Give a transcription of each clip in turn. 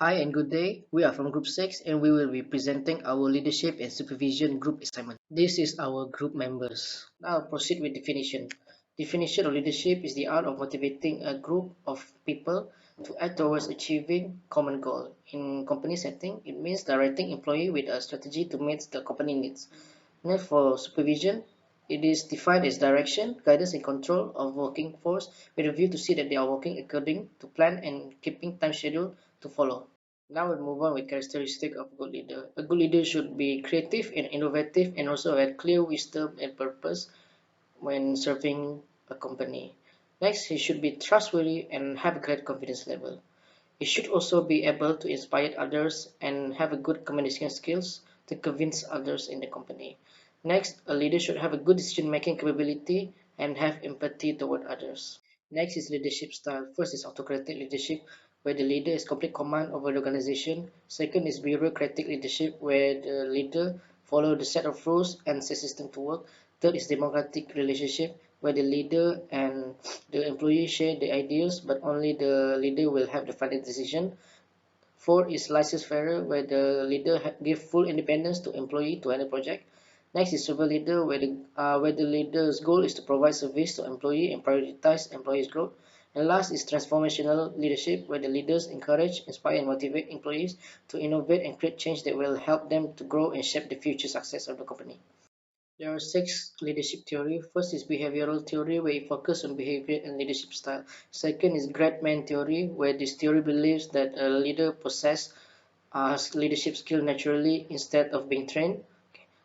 Hi and good day. We are from Group 6 and we will be presenting our leadership and supervision group assignment. This is our group members. Now proceed with definition. Definition of leadership is the art of motivating a group of people to act towards achieving common goal. In company setting, it means directing employee with a strategy to meet the company needs. Next for supervision, it is defined as direction, guidance and control of working force with a view to see that they are working according to plan and keeping time schedule to follow. Now we'll move on with characteristic of a good leader. A good leader should be creative and innovative and also have clear wisdom and purpose when serving a company. Next, he should be trustworthy and have a great confidence level. He should also be able to inspire others and have a good communication skills to convince others in the company. Next, a leader should have a good decision-making capability and have empathy toward others. Next is leadership style. First is autocratic leadership, where the leader has complete command over the organization. Second is bureaucratic leadership, where the leader follows the set of rules and set system to work. Third is democratic relationship, where the leader and the employee share the ideas, but only the leader will have the final decision. Fourth is laissez-faire, where the leader give full independence to employee to handle project. Next is servant leader, where the leader's goal is to provide service to employee and prioritize employees' growth. And last is transformational leadership, where the leaders encourage, inspire, and motivate employees to innovate and create change that will help them to grow and shape the future success of the company. There are six leadership theory. First is behavioral theory, where it focuses on behavior and leadership style. Second is great man theory, where this theory believes that a leader possesses leadership skill naturally instead of being trained.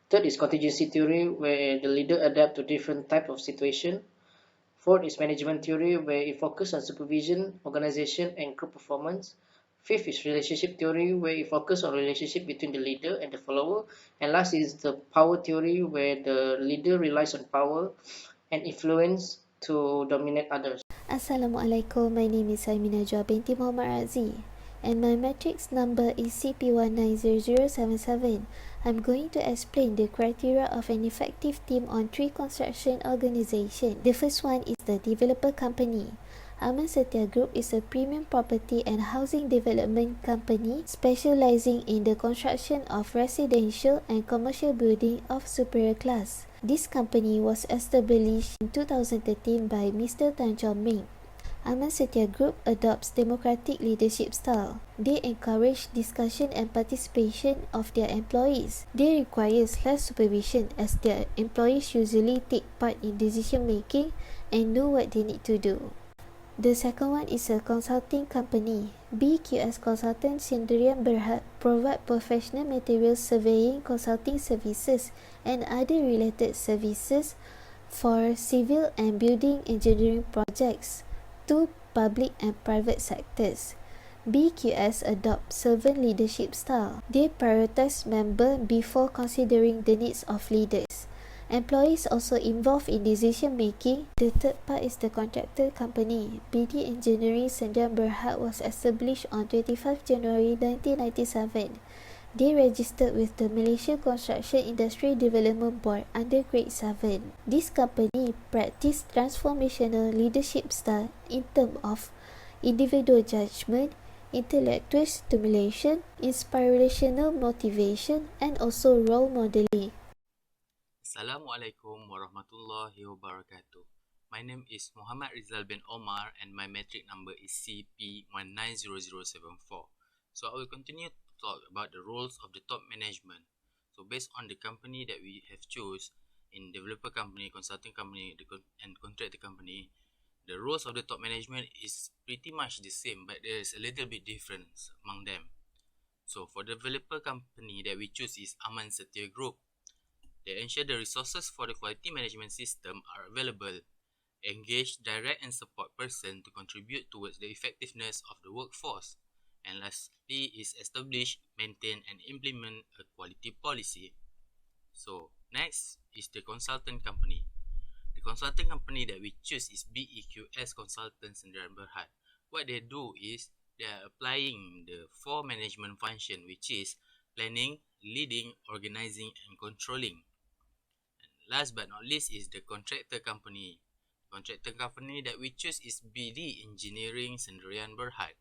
Third is contingency theory, where the leader adapts to different type of situation. Fourth is management theory, where it focuses on supervision, organization, and group performance. Fifth is relationship theory, where it focuses on relationship between the leader and the follower. And last is the power theory, where the leader relies on power and influence to dominate others. Assalamualaikum, my name is Aminah Joa binti Muhammad Razi and my matrix number is CP190077. I'm going to explain the criteria of an effective team on tree construction organization. The first one is the developer company. Aman Setia Group is a premium property and housing development company specializing in the construction of residential and commercial building of superior class. This company was established in 2013 by Mr. Tan Chong Ming. Aman Setia Group adopts democratic leadership style. They encourage discussion and participation of their employees. They require less supervision as their employees usually take part in decision making and know what they need to do. The second one is a consulting company. BQS Consultant Sendirian Berhad provide professional material surveying, consulting services and other related services for civil and building engineering projects to public and private sectors. BQS adopt servant leadership style. They prioritize member before considering the needs of leaders. Employees also involved in decision making. The third part is the contractor company. BD Engineering Sdn Berhad was established on 25 January 1997. They registered with the Malaysia Construction Industry Development Board under Grade 7. This company practiced transformational leadership style in terms of individual judgment, intellectual stimulation, inspirational motivation, and also role modeling. Assalamualaikum warahmatullahi wabarakatuh. My name is Muhammad Rizal bin Omar and my metric number is CP190074. So I will continue to talk about the roles of the top management. So based on the company that we have choose in developer company, consulting company and contractor company, the roles of the top management is pretty much the same, but there is a little bit difference among them. So for developer company that we choose is Aman Setia Group. They ensure the resources for the quality management system are available, engage direct and support person to contribute towards the effectiveness of the workforce, and lastly is establish, maintain and implement a quality policy. So next is the consultant company. The consulting company that we choose is BEQS Consultants Sdn Berhad. What they do is they are applying the four management function, which is planning, leading, organizing and controlling. Last but not least is the contractor company. Contractor company that we choose is BD Engineering Sendirian Berhad.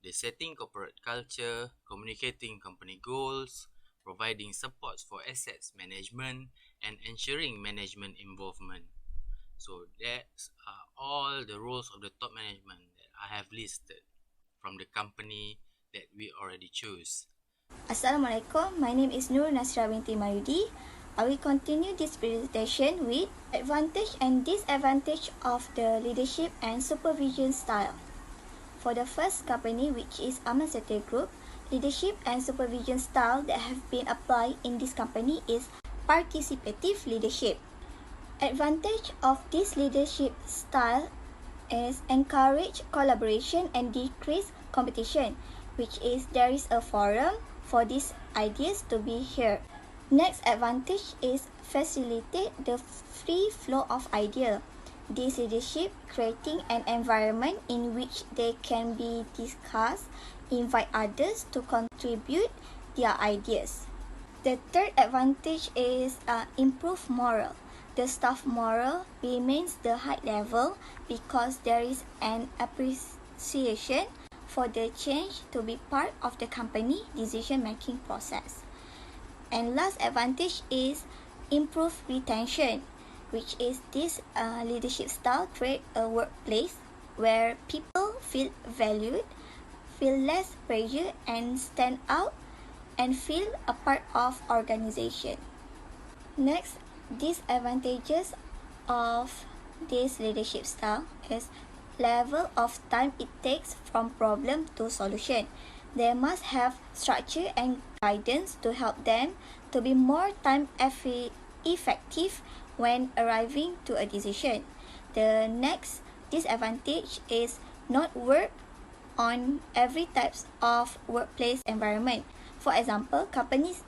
the setting corporate culture, communicating company goals, providing supports for assets management, and ensuring management involvement. So that's all the roles of the top management that I have listed from the company that we already choose. Assalamualaikum, my name is Nur Nasra binti Mayudi. I will continue this presentation with advantage and disadvantage of the leadership and supervision style. For the first company, which is Aman Setia Group, leadership and supervision style that have been applied in this company is participative leadership. Advantage of this leadership style is encourage collaboration and decrease competition, which is there is a forum for these ideas to be heard. Next advantage is facilitate the free flow of idea. This leadership creating an environment in which they can be discussed, invite others to contribute their ideas. The third advantage is improve moral. The staff moral remains the high level because there is an appreciation for the change to be part of the company decision-making process. And last advantage is improve retention, which is this leadership style create a workplace where people feel valued, feel less pressure and stand out and feel a part of organization. Next, disadvantages of this leadership style is level of time it takes from problem to solution. They must have structure and guidance to help them to be more time effective when arriving to a decision. The next disadvantage is not work on every types of workplace environment. For example, companies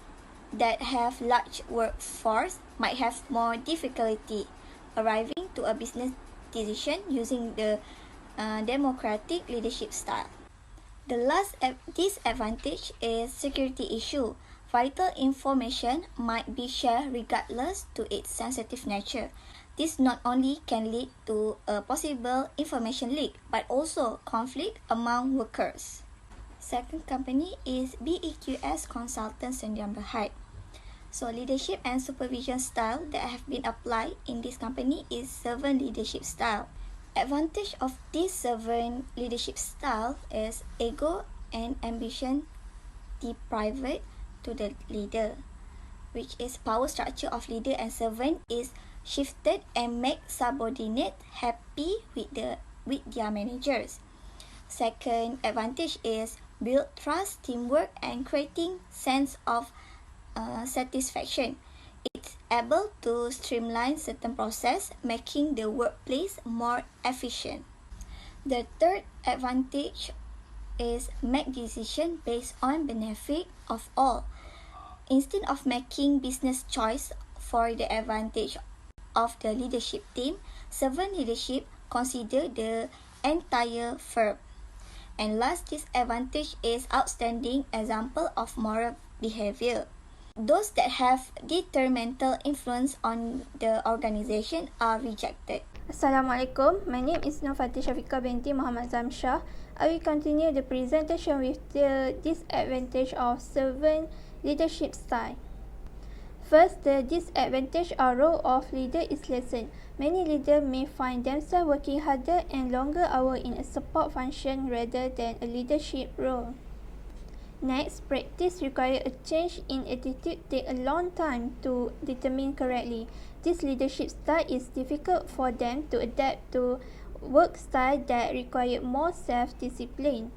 that have large workforce might have more difficulty arriving to a business decision using the democratic leadership style. The last disadvantage is security issue. Vital information might be shared regardless to its sensitive nature. This not only can lead to a possible information leak, but also conflict among workers. Second company is BEQS Consultants Sdn Bhd. So leadership and supervision style that have been applied in this company is servant leadership style. Advantage of this servant leadership style is ego and ambition deprived to the leader, which is power structure of leader and servant is shifted and make subordinate happy with their managers. Second advantage is build trust, teamwork, and creating sense of satisfaction. It's able to streamline certain process, making the workplace more efficient. The third advantage is make decision based on benefit of all. Instead of making business choice for the advantage of the leadership team, servant leadership consider the entire firm. And last disadvantage is outstanding example of moral behavior. Those that have detrimental influence on the organization are rejected. Assalamualaikum, my name is Nur Fatih Syafiqah binti Muhammad Zamshah. I will continue the presentation with the disadvantage of servant leadership style. First, the disadvantage or role of leader is lessened. Many leaders may find themselves working harder and longer hours in a support function rather than a leadership role. Next, practice requires a change in attitude take a long time to determine correctly. This leadership style is difficult for them to adapt to work style that require more self-discipline.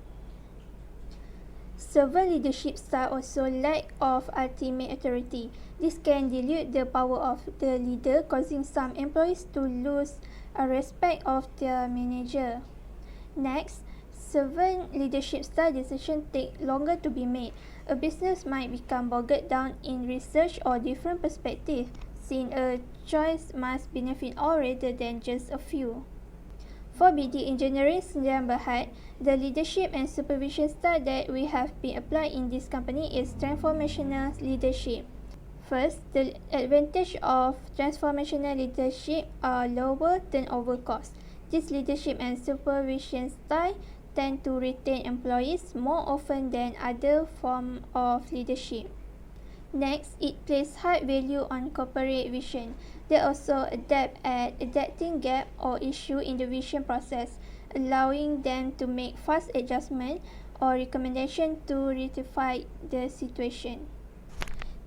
Servant leadership style also lack of ultimate authority. This can dilute the power of the leader, causing some employees to lose respect of their manager. Next, servant leadership style decisions take longer to be made. A business might become bogged down in research or different perspectives, since a choice must benefit all rather than just a few. For BD Engineering Sdn Bhd, the leadership and supervision style that we have been applied in this company is transformational leadership. First, the advantage of transformational leadership are lower turnover costs. This leadership and supervision style tend to retain employees more often than other forms of leadership. Next, it places high value on corporate vision. They also adapt at adapting gap or issue in the vision process, allowing them to make fast adjustment or recommendation to rectify the situation.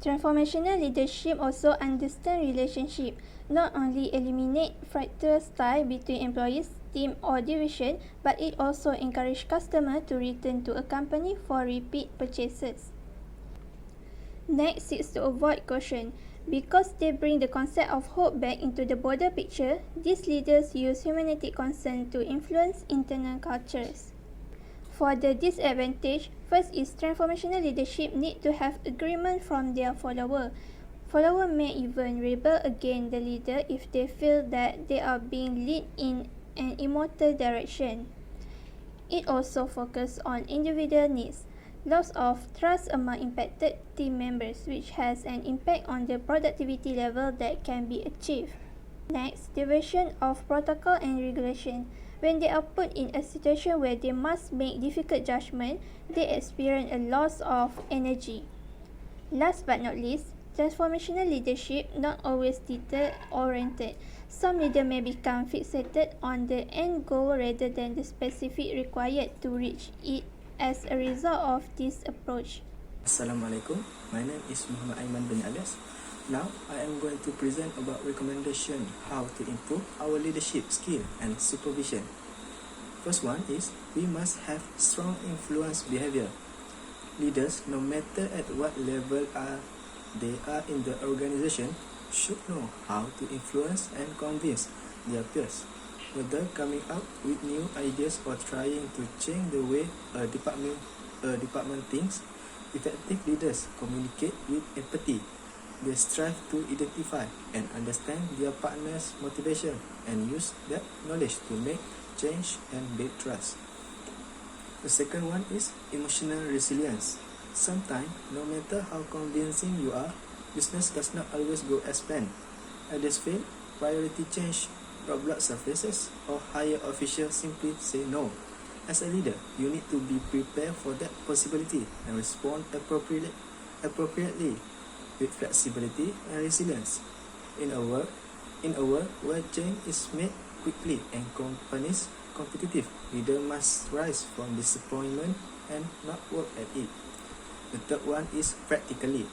Transformational leadership also understands relationship, not only eliminate fractal style between employees, team or division, but it also encourages customers to return to a company for repeat purchases. Next seeks to avoid caution. Because they bring the concept of hope back into the broader picture, these leaders use humanity concern to influence internal cultures. For the disadvantage, first is transformational leadership need to have agreement from their follower. Follower may even rebel against the leader if they feel that they are being led in an immoral direction. It also focuses on individual needs. Loss of trust among impacted team members, which has an impact on the productivity level that can be achieved. Next, diversion of protocol and regulation. When they are put in a situation where they must make difficult judgments, they experience a loss of energy. Last but not least, transformational leadership not always detail-oriented. Some leaders may become fixated on the end goal rather than the specific required to reach it as a result of this approach. Assalamualaikum. My name is Muhammad Aiman bin Alias. Now, I am going to present about recommendation how to improve our leadership skill and supervision. First one is we must have strong influence behavior. Leaders, no matter at what level they are in the organization, should know how to influence and convince their peers. Whether coming up with new ideas or trying to change the way a department thinks, effective leaders communicate with empathy. They strive to identify and understand their partner's motivation and use that knowledge to make change and build trust. The second one is emotional resilience. Sometimes, no matter how convincing you are, business does not always go as planned. Ideas fail, priority change, roadblock surfaces, or higher officials simply say no. As a leader, you need to be prepared for that possibility and respond appropriately with flexibility and resilience. In a world where change is made quickly and companies competitive, leaders must rise from disappointment and not work at it. The third one is practically.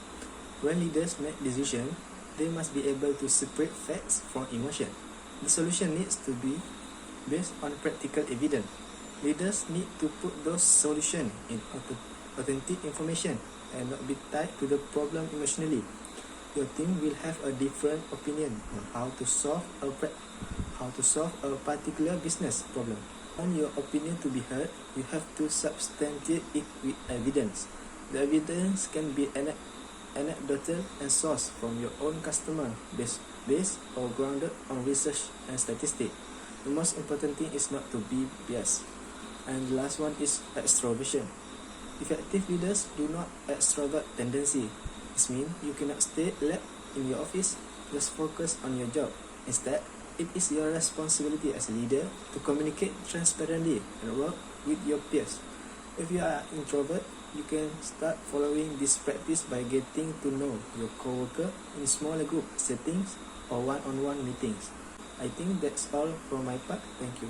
When leaders make decisions, they must be able to separate facts from emotion. The solution needs to be based on practical evidence. Leaders need to put those solutions in authentic information and not be tied to the problem emotionally. Your team will have a different opinion on how to solve a particular business problem. Want your opinion to be heard, you have to substantiate it with evidence. The evidence can be anecdotal and sourced from your own customer base or grounded on research and statistics. The most important thing is not to be biased. And the last one is extroversion. Effective leaders do not extrovert tendency. This means you cannot stay left in your office, just focus on your job. Instead, it is your responsibility as a leader to communicate transparently and work with your peers. If you are introvert, you can start following this practice by getting to know your coworker in smaller group settings or one-on-one meetings. I think that's all from my part. Thank you.